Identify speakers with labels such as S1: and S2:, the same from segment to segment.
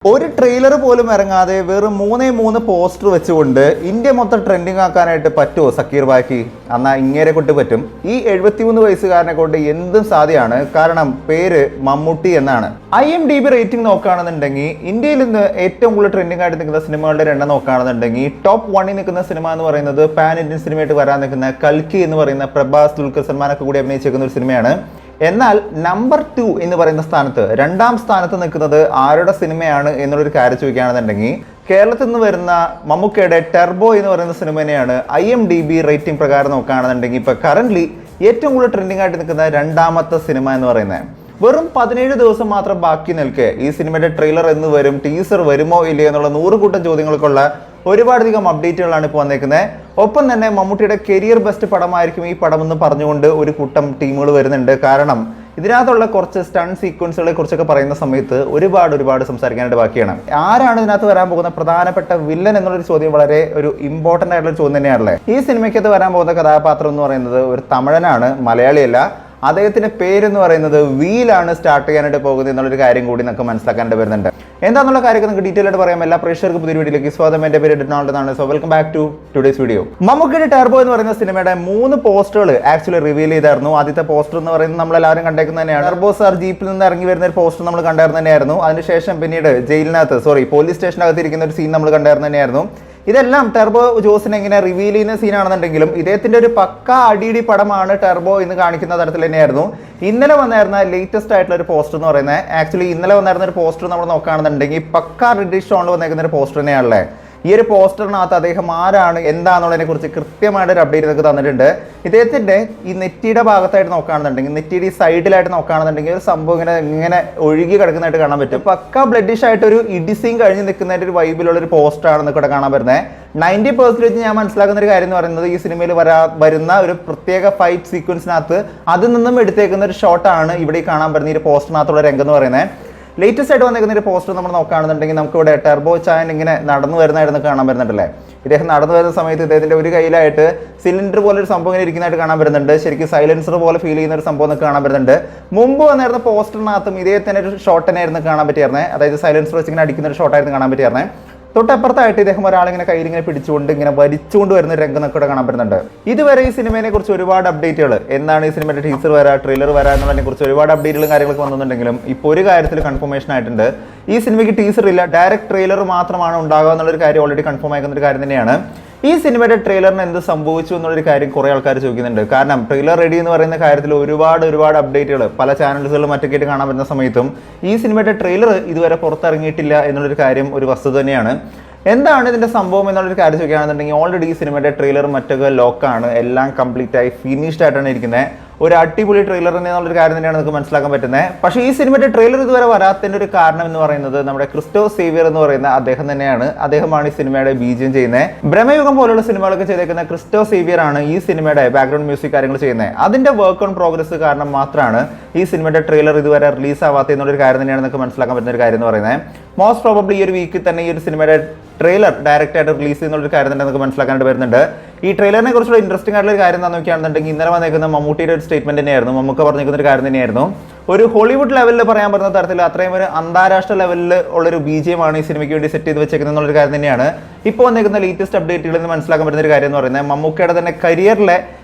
S1: ഒരു ട്രെയിലർ പോലും ഇറങ്ങാതെ വെറും 3 പോസ്റ്റർ വെച്ചുകൊണ്ട് ഇന്ത്യ മൊത്തം ട്രെൻഡിങ് ആക്കാനായിട്ട് പറ്റുമോ സക്കീർ ബാക്കി? എന്നാൽ ഇങ്ങേരെ കൊണ്ട് പറ്റും. ഈ 73 വയസ്സുകാരനെ കൊണ്ട് എന്തും സാധ്യമാണ്. കാരണം പേര് മമ്മൂട്ടി എന്നാണ്. IMDb റേറ്റിംഗ് നോക്കുകയാണെന്നുണ്ടെങ്കിൽ ഇന്ത്യയിൽ നിന്ന് ഏറ്റവും കൂടുതൽ ട്രെൻഡിങ് ആയിട്ട് നിൽക്കുന്ന സിനിമകളുടെ എണ്ണം നോക്കുകയാണെന്നുണ്ടെങ്കിൽ ടോപ്പ് 1 നിൽക്കുന്ന സിനിമ എന്ന് പറയുന്നത് പാൻ ഇന്ത്യൻ സിനിമയായിട്ട് വരാൻ നിൽക്കുന്ന കൽക്കി എന്ന് പറയുന്ന പ്രഭാസ്, ദുൽഖർ സൽമാനൊക്കെ കൂടി അഭിനയിച്ചിരിക്കുന്ന ഒരു സിനിമയാണ്. എന്നാൽ നമ്പർ 2 എന്ന് പറയുന്ന സ്ഥാനത്ത്, രണ്ടാം സ്ഥാനത്ത് നിൽക്കുന്നത് ആരുടെ സിനിമയാണ് എന്നുള്ളൊരു കാര്യം ചോദിക്കുകയാണെന്നുണ്ടെങ്കിൽ കേരളത്തിൽ നിന്ന് വരുന്ന മമ്മൂക്കയുടെ ടെർബോ എന്ന് പറയുന്ന സിനിമ തന്നെയാണ്. IMDb റേറ്റിംഗ് പ്രകാരം നോക്കുകയാണെന്നുണ്ടെങ്കിൽ ഇപ്പോൾ കറന്റ് ഏറ്റവും കൂടുതൽ ട്രെൻഡിങ് ആയിട്ട് നിൽക്കുന്ന രണ്ടാമത്തെ സിനിമ എന്ന് പറയുന്നത്. വെറും 17 ദിവസം മാത്രം ബാക്കി നിൽക്കെ ഈ സിനിമയുടെ ട്രെയിലർ എന്ന് വരും, ടീസർ വരുമോ ഇല്ലയോ എന്നുള്ള 100 കൂട്ടം ചോദ്യങ്ങൾക്കുള്ള ഒരുപാടധികം അപ്ഡേറ്റുകളാണ് ഇപ്പോൾ വന്നേക്കുന്നത്. ഒപ്പം തന്നെ മമ്മൂട്ടിയുടെ കരിയർ ബെസ്റ്റ് പടമായിരിക്കും ഈ പടം എന്ന് പറഞ്ഞുകൊണ്ട് ഒരു കൂട്ടം ടീമുകൾ വരുന്നുണ്ട്. കാരണം ഇതിനകത്തുള്ള കുറച്ച് സ്റ്റൺ സീക്വൻസുകളെ കുറിച്ചൊക്കെ പറയുന്ന സമയത്ത് ഒരുപാട് സംസാരിക്കാനായിട്ട് ബാക്കിയാണ്. ആരാണ് ഇതിനകത്ത് വരാൻ പോകുന്ന പ്രധാനപ്പെട്ട വില്ലൻ എന്നുള്ളൊരു ചോദ്യം വളരെ ഒരു ഇമ്പോർട്ടൻ്റ് ആയിട്ടുള്ള ചോദ്യം തന്നെയാണല്ലേ. ഈ സിനിമയ്ക്കകത്ത് വരാൻ പോകുന്ന കഥാപാത്രം എന്ന് പറയുന്നത് ഒരു തമിഴനാണ്, മലയാളിയല്ല. അദ്ദേഹത്തിന്റെ പേരെന്ന് പറയുന്നത് വീലാണ് സ്റ്റാർട്ട് ചെയ്യാനായിട്ട് പോകുന്നത് എന്നുള്ളൊരു കാര്യം കൂടി നമുക്ക് മനസ്സിലാക്കാനായിട്ട് വരുന്നുണ്ട്. എന്താണെന്നുള്ള കാര്യമൊക്കെ നമുക്ക് ഡീറ്റെയിൽ ആയിട്ട് പറയാം. എല്ലാ പ്രേക്ഷകർക്കും പുതിയ വീഡിയോയിലേക്ക് സ്വാഗതം. എൻ്റെ പേര് Donald. So welcome back to today's video. മമ്മൂക്കയുടെ ടെർബോ എന്ന് പറയുന്ന സിനിമയുടെ 3 പോസ്റ്ററുകൾ ആക്ച്വലി റിവീൽ ചെയ്തായിരുന്നു. ആദ്യത്തെ പോസ്റ്റർ എന്ന് പറയുന്നത് നമ്മളെല്ലാവരും കണ്ടേക്കുന്നത് തന്നെയാണ്. ടെർബോ സാർ ജീപ്പിൽ നിന്ന് ഇറങ്ങി വരുന്ന ഒരു പോസ്റ്റർ നമ്മൾ കണ്ടായിരുന്നു തന്നെയായിരുന്നു. അതിനുശേഷം പിന്നീട് പോലീസ് സ്റ്റേഷനകത്ത് ഇരിക്കുന്ന ഒരു സീൻ നമ്മൾ കണ്ടായിരുന്നു തന്നെയായിരുന്നു. ഇതെല്ലാം ടെർബോ ജോസിനെ ഇങ്ങനെ റിവീൽ ചെയ്യുന്ന സീനാണെന്നുണ്ടെങ്കിലും ഇദ്ദേഹത്തിന്റെ ഒരു പക്ക അടിയിടി പടമാണ് ടെർബോ എന്ന് കാണിക്കുന്ന തരത്തിൽ തന്നെയായിരുന്നു ഇന്നലെ വന്നായിരുന്ന ലേറ്റസ്റ്റ് ആയിട്ടുള്ള ഒരു പോസ്റ്റർ എന്ന് പറയുന്നത്. ആക്ച്വലി ഇന്നലെ വന്നായിരുന്ന ഒരു പോസ്റ്റർ നമ്മൾ നോക്കുകയാണെന്നുണ്ടെങ്കിൽ പക്ക റെഡിഷ് ടോണിൽ വന്നേക്കുന്ന ഒരു പോസ്റ്റർ തന്നെയാണല്ലേ. ഈ ഒരു പോസ്റ്ററിനകത്ത് അദ്ദേഹം ആരാണ് എന്താണെന്നുള്ളതിനെ കുറിച്ച് കൃത്യമായിട്ട് ഒരു അപ്ഡേറ്റ് നമുക്ക് തന്നിട്ടുണ്ട്. ഇദ്ദേഹത്തിന്റെ ഈ നെറ്റിയുടെ ഭാഗത്തായിട്ട് നോക്കുകയാണെന്നുണ്ടെങ്കിൽ, നെറ്റിയുടെ ഈ സൈഡിലായിട്ട് നോക്കുകയാണെന്നുണ്ടെങ്കിൽ ഒരു സംഭവം ഇങ്ങനെ ഒഴുകി കിടക്കുന്നതായിട്ട് കാണാൻ പറ്റും. പക്ക ബ്ലഡിഷ് ആയിട്ട് ഒരു ഇഡിസിങ് കഴിഞ്ഞ് നിൽക്കുന്നതിന്റെ ഒരു വൈബിലുള്ള ഒരു പോസ്റ്ററാണ് ഇവിടെ കാണാൻ വരുന്നത്. 90% ഞാൻ മനസ്സിലാക്കുന്ന ഒരു കാര്യം എന്ന് പറയുന്നത് ഈ സിനിമയിൽ വരുന്ന ഒരു പ്രത്യേക ഫൈറ്റ് സീക്വൻസിനകത്ത് അതിൽ നിന്നും എടുത്തേക്കുന്ന ഒരു ഷോട്ടാണ് ഇവിടെ കാണാൻ വരുന്ന ഈ പോസ്റ്ററിനകത്തുള്ള രംഗം എന്ന് പറയുന്നത്. ലേറ്റസ്റ്റ് ആയിട്ട് വന്നിരിക്കുന്ന ഒരു പോസ്റ്റർ നമ്മൾ നോക്കുകയാണെന്നുണ്ടെങ്കിൽ നമുക്ക് ഇവിടെ ടെർബോ ചായൻ ഇങ്ങനെ നടന്നു വരുന്നതായിട്ട് കാണാൻ വരുന്നുണ്ടല്ലേ. ഇദ്ദേഹം നടന്നു വരുന്ന സമയത്ത് ഇദ്ദേഹത്തിന്റെ ഒരു കയ്യിലായിട്ട് സിലിണ്ടർ പോലെ ഒരു സംഭവം ഇങ്ങനെ ഇരിക്കുന്നതായിട്ട് കാണാൻ വരുന്നുണ്ട്. ശരിക്കും സൈലൻസർ പോലെ ഫീൽ ചെയ്യുന്ന ഒരു സംഭവം നമുക്ക് കാണാൻ വരുന്നുണ്ട്. മുമ്പ് വന്നിരുന്ന പോസ്റ്ററിനകത്തും ഇദ്ദേഹത്തിന് ഒരു ഷോട്ട് തന്നെയായിരുന്നു കാണാൻ പറ്റിയായിരുന്നത്. അതായത് സൈലൻസർ വെച്ച് ഇങ്ങനെ അടിക്കുന്ന ഒരു ഷോട്ടായിരുന്നു കാണാൻ പറ്റിയായിരുന്നത്. തൊട്ടപ്പുറത്തായിട്ട് ഇദ്ദേഹം ഒരാളിങ്ങനെ കയ്യിലിങ്ങനെ പിടിച്ചുകൊണ്ട് ഇങ്ങനെ വലിച്ചുകൊണ്ട് വരുന്ന രംഗം നമുക്ക് കാണാൻ പറ്റുന്നുണ്ട്. ഇതുവരെ ഈ സിനിമയെ കുറിച്ച് ഒരുപാട് അപ്ഡേറ്റുകൾ, എന്താണ് ഈ സിനിമയുടെ ടീസർ ട്രെയിലർ എന്നുള്ളതിനെ കുറിച്ച് ഒരുപാട് അപ്ഡേറ്റുകളും കാര്യങ്ങളൊക്കെ വന്നിട്ടുണ്ടെങ്കിലും ഇപ്പോൾ ഒരു കാര്യത്തിൽ കൺഫർമേഷൻ ആയിട്ടുണ്ട്. ഈ സിനിമയ്ക്ക് ടീസർ ഇല്ല, ഡയറക്റ്റ് ട്രെയിലർ മാത്രമാണ് ഉണ്ടാകുക എന്നുള്ളൊരു കാര്യം ഓൾറെഡി കൺഫേം ആക്കുന്ന ഒരു കാര്യം തന്നെയാണ്. ഈ സിനിമയുടെ ട്രെയിലറിന് എന്ത് സംഭവിച്ചു എന്നുള്ളൊരു കാര്യം കുറേ ആൾക്കാർ ചോദിക്കുന്നുണ്ട്. കാരണം ട്രെയിലർ റെഡി എന്ന് പറയുന്ന കാര്യത്തിൽ ഒരുപാട് അപ്ഡേറ്റുകൾ പല ചാനൽസുകളിലും മറ്റൊക്കെ കാണാൻ പറ്റുന്ന സമയത്തും ഈ സിനിമയുടെ ട്രെയിലർ ഇതുവരെ പുറത്തിറങ്ങിയിട്ടില്ല എന്നുള്ളൊരു കാര്യം ഒരു വസ്തുത തന്നെയാണ്. എന്താണ് ഇതിന്റെ സംഭവം എന്നുള്ളൊരു കാര്യം ചോദിക്കുകയാണെന്നുണ്ടെങ്കിൽ ഓൾറെഡി ഈ സിനിമയുടെ ട്രെയിലർ മറ്റൊക്കെ ലോക്കാണ്, എല്ലാം കംപ്ലീറ്റ് ആയി ഫിനിഷ്ഡ് ആയിട്ടാണ് ഇരിക്കുന്നത്. ഒരു അടിപൊളി ട്രെയിലർ എന്നുള്ളൊരു കാര്യം തന്നെയാണ് നമുക്ക് മനസ്സിലാക്കാൻ പറ്റുന്നത്. പക്ഷേ ഈ സിനിമയുടെ ട്രെയിലർ ഇതുവരെ വരാത്തതിൻ്റെ ഒരു കാരണം എന്ന് പറയുന്നത് നമ്മുടെ ക്രിസ്റ്റോ സേവിയർ എന്ന് പറയുന്ന അദ്ദേഹം തന്നെയാണ്. അദ്ദേഹമാണ് ഈ സിനിമയുടെ ബീജിയം ചെയ്യുന്നത്. ബ്രഹ്മയുഗം പോലുള്ള സിനിമകളൊക്കെ ചെയ്തേക്കുന്ന ക്രിസ്റ്റോ സേവിയർ ആണ് ഈ സിനിമയുടെ ബാക്ക്ഗ്രൗണ്ട് മ്യൂസിക് കാര്യങ്ങൾ ചെയ്യുന്നത്. അതിന്റെ വർക്ക് ഓൺ പ്രോഗ്രസ് കാരണം മാത്രമാണ് ഈ സിനിമയുടെ ട്രെയിലർ ഇതുവരെ റിലീസ് ആവാത്ത എന്നുള്ളൊരു കാര്യം തന്നെയാണ് നമുക്ക് മനസ്സിലാക്കാൻ പറ്റുന്ന ഒരു കാര്യം എന്ന് പറയുന്നത്. മോസ്റ്റ് പ്രോബബ്ലി ഈ ഒരു വീക്കിൽ തന്നെ ഈ ഒരു സിനിമയുടെ ട്രെയിലർ ഡയറക്റ്റ് ആയിട്ട് റിലീസ് ചെയ്യുന്നുള്ളൊരു കാര്യം തന്നെ നമുക്ക് മനസ്സിലാക്കാനായിട്ട് വരുന്നുണ്ട്. ഈ ട്രെയിലറിനെ കുറിച്ചുള്ള ഇൻട്രസ്റ്റിംഗ് ആയിട്ടുള്ള ഒരു കാര്യം എന്താണെന്ന് നോക്കുകയാണെന്നുണ്ടെങ്കിൽ ഇന്നലെ വന്നേക്കുന്ന മമ്മൂട്ടിയുടെ ഒരു സ്റ്റേറ്റ്മെന്റ് തന്നെയായിരുന്നു. മമ്മൂക്ക പറഞ്ഞിരിക്കുന്ന ഒരു കാര്യം തന്നെയായിരുന്നു. ഒരു ഹോളിവുഡ് ലെവലിൽ പറയാൻ പറ്റുന്ന തരത്തിൽ അത്രയും ഒരു അന്താരാഷ്ട്ര ലെവലിൽ ഉള്ളൊരു BGM ഈ സിനിമയ്ക്ക് വേണ്ടി സെറ്റ് ചെയ്ത് വെച്ചേക്കുന്നത് എന്നുള്ളൊരു കാര്യം തന്നെയാണ് ഇപ്പോൾ വന്നിരിക്കുന്ന ലേറ്റസ്റ്റ് അപ്ഡേറ്റുകളിൽ നിന്ന് മനസ്സിലാക്കാൻ പറ്റുന്ന ഒരു കാര്യം എന്ന് പറയുന്നത്. മമ്മൂക്കയുടെ തന്നെ കരിയറിലെ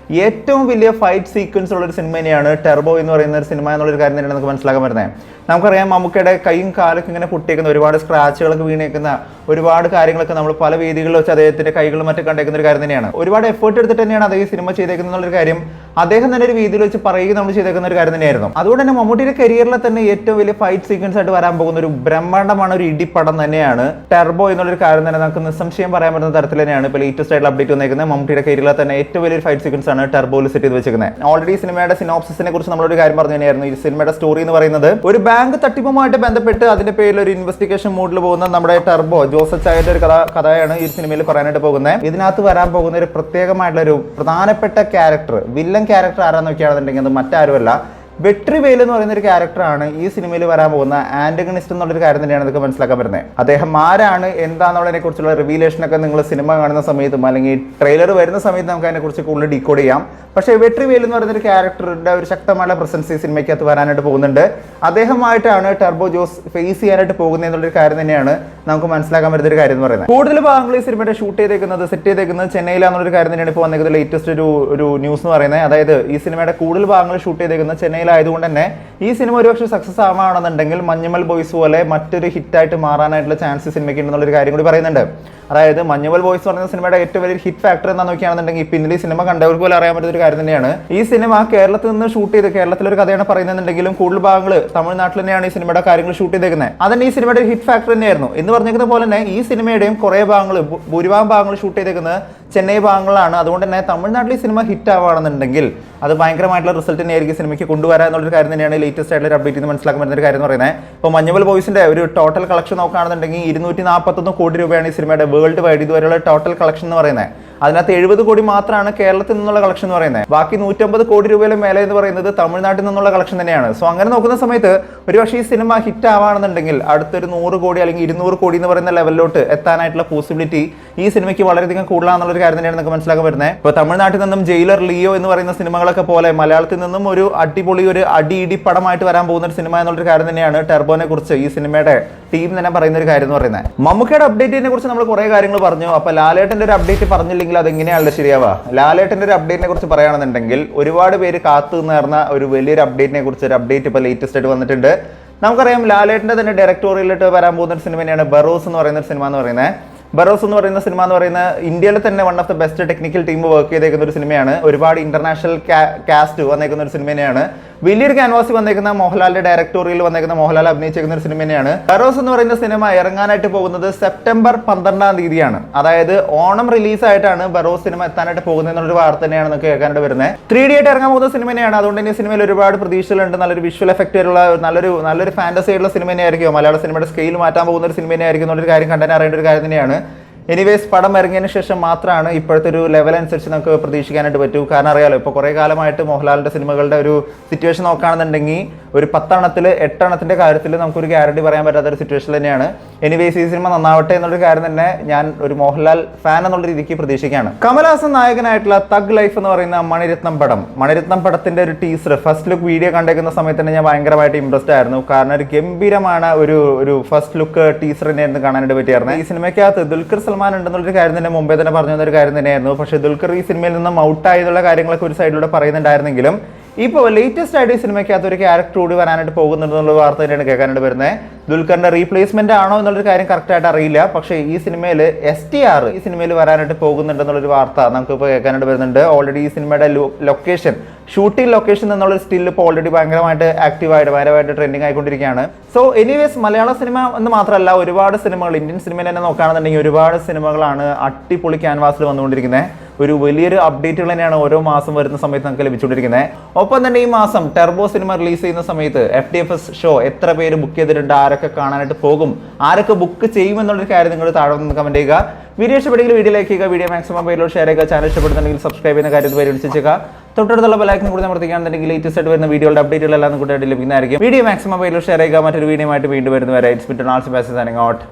S1: ഏറ്റവും വലിയ ഫൈറ്റ് സീക്വൻസ് ഉള്ള ഒരു സിനിമ തന്നെയാണ് ടെർബോ എന്ന് പറയുന്ന ഒരു സിനിമ എന്നുള്ളൊരു കാര്യം തന്നെയാണ് നമുക്ക് മനസ്സിലാക്കാൻ പറ്റുന്നത്. നമുക്കറിയാം മമ്മൂക്കയുടെ കൈയും കാലൊക്കെ ഇങ്ങനെ പൊട്ടിയേക്കുന്ന, ഒരുപാട് സ്ക്രാച്ചുകളൊക്കെ വീണേക്കുന്ന ഒരുപാട് കാര്യങ്ങളൊക്കെ നമ്മൾ പല വേദികളിൽ വെച്ച് അദ്ദേഹത്തിന്റെ കൈകളും മറ്റും കണ്ടേക്കുന്ന ഒരു കാര്യം തന്നെയാണ്. ഒരുപാട് എഫേർട്ട് എടുത്തിട്ട് തന്നെയാണ് അദ്ദേഹം ഈ സിനിമ ചെയ്തേക്കുന്നത് എന്നുള്ളൊരു കാര്യം അദ്ദേഹം തന്നെ ഒരു വേദിയിൽ വെച്ച് പറയുക നമ്മൾ ചെയ്തേക്കുന്ന ഒരു കാര്യം തന്നെയായിരുന്നു. അതുകൊണ്ട് തന്നെ മമ്മൂട്ടിയുടെ കരിയറിലെ തന്നെ ഏറ്റവും വലിയ ഫൈറ്റ് സീക്വൻസ് ആയിട്ട് വരാൻ പോകുന്ന ഒരു ബ്രഹ്മാണ്ഡമാണ്, ഒരു ഇടിപ്പടം തന്നെയാണ് ടെർബോ എന്നുള്ളൊരു കാര്യം തന്നെ നമുക്ക് നിസ്സംശയം പറയാൻ പറ്റുന്ന തരത്തിൽ തന്നെയാണ് ഇപ്പോൾ ലേറ്റസ്റ്റ് ആയിട്ടുള്ള അപ്ഡേറ്റ് വന്നേക്കുന്നത്. മമ്മൂട്ടിയുടെ കരിയറിലെ തന്നെ ഏറ്റവും വലിയൊരു ഫൈറ്റ് സീക്വൻസ് ആണ് ടെർബോയിൽ സെറ്റ് ചെയ്ത് വെച്ചിരിക്കുന്നത്. ഓൾറെഡി സിനിമയുടെ സിനോപ്സിസിനെ കുറിച്ച് നമ്മളൊരു കാര്യം പറഞ്ഞു തന്നെയായിരുന്നു. ഈ സിനിമയുടെ സ്റ്റോറി എന്ന് പറയുന്നത് ഒരു ബാങ്ക് തട്ടിപ്പുമായിട്ട് ബന്ധപ്പെട്ട് അതിന്റെ പേരിൽ ഒരു ഇൻവെസ്റ്റിഗേഷൻ മൂഡിൽ പോകുന്ന നമ്മുടെ ടെർബോ ജോസഫ് ചായന്റെ ഒരു കഥയാണ് ഈ സിനിമയിൽ പറയാനായിട്ട് പോകുന്നത്. ഇതിനകത്ത് വരാൻ പോകുന്ന ഒരു പ്രത്യേകമായിട്ടുള്ള ഒരു പ്രധാനപ്പെട്ട ക്യാരക്ടർ, വില്ലൻ ക്യാരക്ടർ ആരാന്ന് നോക്കുകയാണെന്നുണ്ടെങ്കിൽ അത് മറ്റാരുമല്ല, വെട്രിവേൽ എന്ന് പറയുന്ന ഒരു ക്യാരക്ടറാണ് ഈ സിനിമയിൽ വരാൻ പോകുന്ന ആന്റഗണിസ്റ്റ് എന്നുള്ളൊരു കാര്യം തന്നെയാണ് ഇതൊക്കെ മനസ്സിലാക്കാൻ പറ്റുന്നത്. അദ്ദേഹം ആരാണ് എന്താണെന്നുള്ളതിനെ കുറിച്ചുള്ള റിവീലേഷൻ ഒക്കെ നിങ്ങൾ സിനിമ കാണുന്ന സമയത്തും അല്ലെങ്കിൽ ട്രെയിലർ വരുന്ന സമയത്ത് നമുക്ക് അതിനെക്കുറിച്ച് കൂടുതൽ ഡീകോഡ് ചെയ്യാം. പക്ഷേ വെട്രിവേൽ എന്ന് പറയുന്ന ഒരു ക്യാരക്ടറുടെ ഒരു ശക്തമായ പ്രസൻസ് ഈ സിനിമയ്ക്കകത്ത് വരാനായിട്ട് പോകുന്നുണ്ട്. അദ്ദേഹമായിട്ടാണ് ടർബോ ജോസ് ഫേസ് ചെയ്യാനായിട്ട് പോകുന്നത് എന്നുള്ളൊരു കാര്യം തന്നെയാണ് നമുക്ക് മനസ്സിലാക്കാൻ പറ്റുന്ന ഒരു കാര്യം എന്ന് പറയുന്നത്. കൂടുതൽ ഭാഗങ്ങൾ ഈ സിനിമയുടെ ഷൂട്ട് ചെയ്തേക്കുന്നത് സെറ്റ് ചെയ്തേക്കുന്നത് ചെന്നൈയിലാണെന്നൊരു കാര്യം തന്നെയാണ് ഇപ്പോൾ വന്നേക്കുന്നത് ലേറ്റസ്റ്റ് ഒരു ന്യൂസ് എന്ന് പറയുന്നത്. അതായത് ഈ സിനിമയുടെ കൂടുതൽ ഭാഗങ്ങൾ ഷൂട്ട് ചെയ്തേക്കുന്നത് ചെന്നൈയിലായതുകൊണ്ട് തന്നെ ഈ സിനിമ ഒരുപക്ഷെ സക്സസ് ആവുകയാണെന്നുണ്ടെങ്കിൽ മഞ്ഞുമൽ ബോയ്സ് പോലെ മറ്റൊരു ഹിറ്റായിട്ട് മാറാനായിട്ടുള്ള ചാൻസ് സിനിമയ്ക്ക് ഉണ്ടെന്നുള്ളൊരു കാര്യം കൂടി പറയുന്നുണ്ട്. അതായത് മഞ്ഞുമൽ ബോയ്സ് പറയുന്ന സിനിമയുടെ ഏറ്റവും വലിയ ഹിറ്റ് ഫാക്ടർ എന്താ നോക്കുകയാണെന്നുണ്ടെങ്കിൽ പിന്നിൽ ഈ സിനിമ കണ്ടവർക്ക് പോലെ അറിയാൻ പറ്റുന്ന ഒരു കാര്യം തന്നെയാണ്. ഈ സിനിമ കേരളത്തിൽ നിന്ന് ഷൂട്ട് ചെയ്ത് കേരളത്തിലൊരു കഥയാണ് പറയുന്നുണ്ടെങ്കിലും കൂടുതൽ ഭാഗങ്ങൾ തമിഴ്നാട്ടിൽ തന്നെയാണ് ഈ സിനിമയുടെ കാര്യങ്ങൾ ഷൂട്ട് ചെയ്തേക്കുന്നത്. അതന്നെ ഈ സിനിമയുടെ ഹിറ്റ് ഫാക്ടർ തന്നെയായിരുന്നു എന്ന് പറഞ്ഞിരിക്കുന്ന പോലെ തന്നെ ഈ സിനിമയുടെയും കുറേ ഭാഗങ്ങൾ ഭൂരിഭാഗം ഭാഗങ്ങൾ ഷൂട്ട് ചെയ്തേക്കുന്നത് ചെന്നൈ ഭാഗങ്ങളാണ്. അതുകൊണ്ട് തന്നെ തമിഴ്നാട്ടിൽ ഈ സിനിമ ഹിറ്റ് ആവുകയാണെന്നുണ്ടെങ്കിൽ അത് ഭയങ്കരമായിട്ടുള്ള റിസൾട്ട് തന്നെയായിരിക്കും സിനിമയ്ക്ക് കൊണ്ടുവരാൻ എന്നുള്ളൊരു കാര്യം തന്നെയാണ് ലേറ്റസ്റ്റ് ആയിട്ടുള്ള അപ്ഡേറ്റ് എന്ന് മനസ്സിലാക്കാൻ പറ്റുന്ന ഒരു കാര്യം എന്ന് പറയുന്നത്. ഇപ്പോൾ മഞ്ഞുമൽ ബോയ്സിന്റെ ഒരു ടോട്ടൽ കളക്ഷൻ നോക്കുകയാണെന്നുണ്ടെങ്കിൽ 241 കോടി രൂപയാണ് ഈ സിനിമയുടെ വേൾഡ് വൈഡ് ഇതുവരെയുള്ള ടോട്ടൽ കളക്ഷൻ എന്ന് പറയുന്നത്. അതിനകത്ത് 70 കോടി മാത്രമാണ് കേരളത്തിൽ നിന്നുള്ള കളക്ഷൻ എന്ന് പറയുന്നത്. ബാക്കി 150 കോടി രൂപയിലെ മേലെ എന്ന് പറയുന്നത് തമിഴ്നാട്ടിൽ നിന്നുള്ള കളക്ഷൻ തന്നെയാണ്. സോ അങ്ങനെ നോക്കുന്ന സമയത്ത് ഒരുപക്ഷെ ഈ സിനിമ ഹിറ്റ് ആവുകയാണെന്നുണ്ടെങ്കിൽ അടുത്തൊരു 100 കോടി അല്ലെങ്കിൽ 200 കോടി എന്ന് പറയുന്ന ലെവലിലോട്ട് എത്താനായിട്ടുള്ള പോസിബിലിറ്റി ഈ സിനിമയ്ക്ക് വളരെയധികം കൂടുതലാണെന്നുള്ളൊരു കാര്യം തന്നെയാണ് നമുക്ക് മനസ്സിലാക്കാൻ പറ്റുന്നത്. ഇപ്പോൾ തമിഴ്നാട്ടിൽ നിന്നും ജയിലർ ലിയോ എന്ന് പറയുന്ന സിനിമകളൊക്കെ പോലെ മലയാളത്തിൽ നിന്നും ഒരു അടിപൊളി ഒരു അടി പടമായിട്ട് വരാൻ പോകുന്ന ഒരു സിനിമ എന്നുള്ളൊരു കാര്യം തന്നെയാണ് ടർബോനെ കുറിച്ച് ഈ സിനിമയുടെ ടീം തന്നെ പറയുന്ന ഒരു കാര്യം എന്ന് പറയുന്നത്. മമ്മൂക്കയുടെ അപ്ഡേറ്റിനെ കുറിച്ച് നമ്മൾ കുറേ കാര്യങ്ങൾ പറഞ്ഞു. അപ്പോൾ ലാലേട്ടൻ്റെ ഒരു അപ്ഡേറ്റ് പറഞ്ഞില്ലെങ്കിൽ അതെങ്ങനെയാണല്ലോ ശരിയാവുക? ലാലേട്ടൻ്റെ ഒരു അപ്ഡേറ്റിനെ കുറിച്ച് പറയുകയാണെന്നുണ്ടെങ്കിൽ ഒരുപാട് പേര് കാത്തു നിന്നിരുന്ന ഒരു വലിയൊരു അപ്ഡേറ്റിനെ കുറിച്ച് ഒരു അപ്ഡേറ്റ് ഇപ്പോൾ ലേറ്റസ്റ്റ് ആയിട്ട് വന്നിട്ടുണ്ട്. നമുക്കറിയാം ലാലേട്ടൻ്റെ തന്നെ ഡയറക്ടോറിയലിട്ട് വരാൻ പോകുന്ന ഒരു സിനിമ തന്നെയാണ് ബറോസ് എന്ന് പറയുന്ന ഒരു സിനിമ എന്ന് പറയുന്നത്. ബറോസ് എന്ന് പറയുന്ന സിനിമ എന്ന് പറയുന്നത് ഇന്ത്യയിൽ തന്നെ one of the best technical team work ചെയ്തേക്കുന്ന ഒരു സിനിമയാണ്. ഒരുപാട് ഇന്റർനാഷണൽ കാസ്റ്റ് വന്നേക്കുന്ന ഒരു സിനിമ തന്നെയാണ്. വലിയൊരു ക്യാൻവാസിൽ വന്നേക്കുന്ന മോഹൻലാലിന്റെ ഡയറക്ടോറിയൽ വന്നേക്കുന്ന മോഹൻലാൽ അഭിനയിച്ചേക്കുന്ന ഒരു സിനിമ തന്നെയാണ്. ബറോസ് എന്ന് പറയുന്ന സിനിമ ഇറങ്ങാനായിട്ട് പോകുന്നത് സെപ്റ്റംബർ 12-ാം തീയതിയാണ്. അതായത് ഓണം റിലീസായിട്ടാണ് ബറോസ് സിനിമ എത്താനായിട്ട് പോകുന്നത് എന്നുള്ളൊരു വാർത്ത തന്നെയാണ് നമുക്ക് കേൾക്കാനായിട്ട് വരുന്നത്. 3D ആയിട്ട് ഇറങ്ങാൻ പോകുന്ന സിനിമ തന്നെയാണ്. അതുകൊണ്ട് തന്നെ സിനിമയിൽ ഒരുപാട് പ്രതീക്ഷകളുണ്ട്. നല്ലൊരു വിഷ്വൽ എഫക്റ്റ് ആയിട്ടുള്ള നല്ലൊരു ഫാന്റസി ആയിട്ടുള്ള സിനിമ തന്നെയായിരിക്കും. മലയാള സിനിമയുടെ സ്കെയിൽ മാറ്റാൻ പോകുന്ന ഒരു സിനിമ തന്നെയായിരിക്കും എന്നുള്ളൊരു കാര്യം കണ്ടു അറിയേണ്ട ഒരു കാര്യം തന്നെയാണ്. എനിവേസ് പടം ഇറങ്ങിയതിന് ശേഷം മാത്രമാണ് ഇപ്പോഴത്തെ ഒരു ലെവൽ അനുസരിച്ച് നമുക്ക് പ്രതീക്ഷിക്കാനായിട്ട് പറ്റൂ. കാരണം അറിയാലോ, ഇപ്പോൾ കുറേ കാലമായിട്ട് മോഹൻലാലിൻ്റെ സിനിമകളുടെ ഒരു സിറ്റുവേഷൻ നോക്കുകയാണെന്നുണ്ടെങ്കിൽ ഒരു 10 എണ്ണത്തിൽ 8 എണ്ണത്തിൻ്റെ കാര്യത്തിൽ നമുക്കൊരു ഗ്യാരണ്ടി പറയാൻ പറ്റാത്ത ഒരു സിറ്റുവേഷൻ തന്നെയാണ്. എനിവേസ് ഈ സിനിമ നന്നാവട്ടെ എന്നുള്ളൊരു കാര്യം തന്നെ ഞാൻ ഒരു മോഹൻലാൽ ഫാൻ എന്നുള്ള രീതിക്ക് പ്രതീക്ഷിക്കുകയാണ്. കമൽഹാസൻ നായകനായിട്ടുള്ള തഗ് ലൈഫ് എന്ന് പറയുന്ന മണിരത്നം പടത്തിന്റെ ഒരു ടീസർ ഫസ്റ്റ് ലുക്ക് വീഡിയോ കണ്ടേക്കുന്ന സമയത്ത് തന്നെ ഞാൻ ഭയങ്കരമായിട്ട് ഇംപ്രസ്ഡ് ആയിരുന്നു. കാരണം ഒരു ഗംഭീരമാണ് ഒരു ഫസ്റ്റ് ലുക്ക് ടീസർ തന്നെയായിരുന്നു കാണാനായിട്ട് പറ്റിയായിരുന്നു. ഈ സിനിമയ്ക്കകത്ത് ദുൽഖർ സൽമാൻ ഉണ്ടെന്നുള്ളൊരു കാര്യം തന്നെ മുമ്പേ തന്നെ പറഞ്ഞു തന്നൊരു കാര്യം തന്നെയായിരുന്നു. പക്ഷേ ദുൽഖർ ഈ സിനിമയിൽ നിന്നും ഔട്ടായതുള്ള കാര്യങ്ങളൊക്കെ ഒരു സൈഡിലൂടെ പറയുന്നുണ്ടായിരുന്നെങ്കിലും ഇപ്പോൾ ലേറ്റസ്റ്റ് ആയിട്ട് ഈ സിനിമയ്ക്കകത്ത് ഒരു ക്യാരക്ടർ കൂടി വരാനായിട്ട് പോകുന്നുണ്ടെന്നുള്ള വാർത്ത തന്നെയാണ് കേൾക്കാനായിട്ട് വരുന്നത്. ദുൽഖറിന്റെ റീപ്ലേസ്മെന്റ് ആണോ എന്നുള്ളൊരു കാര്യം കറക്റ്റായിട്ട് അറിയില്ല. പക്ഷേ ഈ സിനിമയിൽ STR ഈ സിനിമയിൽ വരാനായിട്ട് പോകുന്നുണ്ടെന്നുള്ളൊരു വാർത്ത നമുക്കിപ്പോൾ കേൾക്കാനായിട്ട് വരുന്നുണ്ട്. ഓൾറെഡി ഈ സിനിമയുടെ ലൊക്കേഷൻ ഷൂട്ടിംഗ് ലൊക്കേഷൻ എന്നുള്ള സ്റ്റിൽ ഇപ്പോൾ ഓൾറെഡി ഭയങ്കരമായിട്ട് ഭയങ്കരമായിട്ട് ട്രെൻഡിങ് ആയിക്കൊണ്ടിരിക്കുകയാണ്. സോ എനിവേസ് മലയാള സിനിമ എന്ന് മാത്രമല്ല ഒരുപാട് സിനിമകൾ ഇന്ത്യൻ സിനിമയിൽ തന്നെ നോക്കുകയാണെന്നുണ്ടെങ്കിൽ ഒരുപാട് സിനിമകളാണ് അടിപൊളി ക്യാൻവാസിൽ വന്നുകൊണ്ടിരിക്കുന്നത്. ഒരു വലിയൊരു അപ്ഡേറ്റുകൾ തന്നെയാണ് ഓരോ മാസം വരുന്ന സമയത്ത് നമുക്ക് ലഭിച്ചുകൊണ്ടിരിക്കുന്നത്. ഒപ്പം തന്നെ ഈ മാസം ടർബോ സിനിമ റിലീസ് ചെയ്യുന്ന സമയത്ത് FTFS ഷോ എത്ര പേര് ബുക്ക് ചെയ്തിട്ടുണ്ട്, ആരൊക്കെ കാണാനായിട്ട് പോകും, ആരൊക്കെ ബുക്ക് ചെയ്യും എന്നുള്ളൊരു കാര്യം നിങ്ങൾ താഴെ നിന്ന് കമന്റ് ചെയ്യുക. വീഡിയോ ഇഷ്ടപ്പെടുമെങ്കിൽ വീഡിയോ ലൈക്ക് ചെയ്യുക, വീഡിയോ മാക്സിമം പേരിലോട്ട് ഷെയർ ചെയ്യുക. ചാനൽ ഇഷ്ടപ്പെടുന്നുണ്ടെങ്കിൽ സബ്സ്ക്രൈബ് ചെയ്യുന്ന കാര്യം പരിഗണിച്ചേക്കുക. തൊട്ടടുത്തുള്ള ബെല്ലൈക്കൺ കൂടി അമർത്തിക്കുകയാണെന്നുണ്ടെങ്കിൽ ലേറ്റസ്റ്റ് ആയിട്ട് വരുന്ന വീഡിയോയുടെ അപ്ഡേറ്റുകളെല്ലാം കൂടി ലഭിക്കുന്നതായിരിക്കും. വീഡിയോ മാക്സിമം പേരിലോട്ട് ഷെയർ ചെയ്യുക. മറ്റൊരു വീഡിയോ ആയിട്ട് വീണ്ടും വരുന്നവരെ ഇറ്റ്സ് ബീൻ ടു നാൾസ് ബൈ സൈനിങ് ഔട്ട്.